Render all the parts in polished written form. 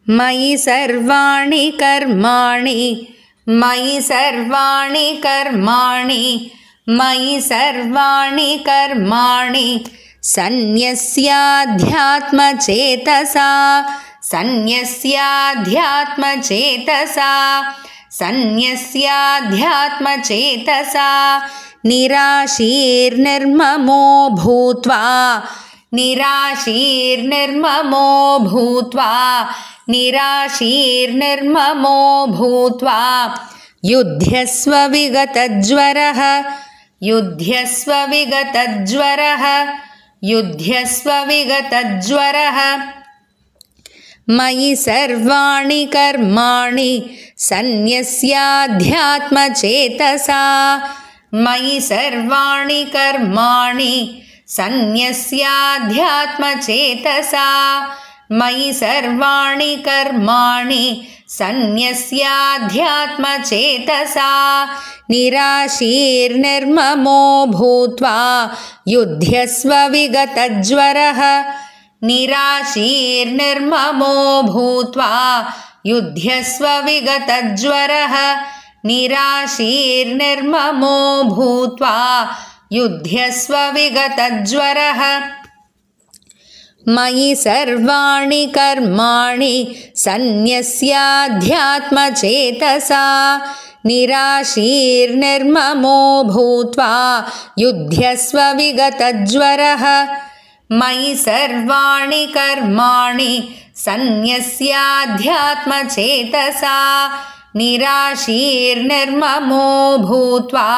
मयि सर्वाणि कर्माणि मयि सर्वाणि कर्माणि मयि सर्वाणि कर्माणि सन्न्यस्याध्यात्मचेतसा सन्न्यस्याध्यात्मचेतसा सन्न्यस्याध्यात्मचेतसा निराशीर्निर्ममो भूत्वा निराशीर्निर्ममो भूत्वा निराशीर्निर्ममो भूत्वा युध्यस्व विगतज्वरः युध्यस्व विगतज्वरः युध्यस्व विगतज्वरः मयि सर्वाणि कर्माणि सन्न्यस्याध्यात्मचेतसा मयि सर्वाणि कर्माणि सन्न्यस्याध्यात्मचेतसा मयि सर्वाणि कर्माणि सन्न्यस्याध्यात्मचेतसा निराशीर्निर्ममो भूत्वा युध्यस्व विगतज्वरः निराशीर्निर्ममो भूत्वा युध्यस्व विगतज्वरः निराशीर्निर्ममो भूत्वा युध्यस्व विगतज्वरः मयि सर्वाणि कर्माणि सन्न्यस्याध्यात्मचेतसा निराशीर्निर्ममो भूत्वा युध्यस्व विगतज्वरः मयि सर्वाणि कर्माणि सन्न्यस्याध्यात्मचेतसा निराशीर्निर्ममो भूत्वा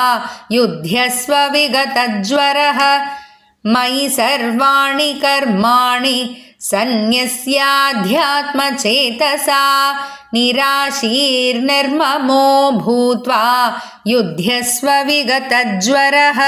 युध्यस्व विगतज्वरः मयि सर्वाणि कर्माणि सन्न्यस्याध्यात्मचेतसा निराशीर्निर्ममो भूत्वा युध्यस्व विगतज्वरः।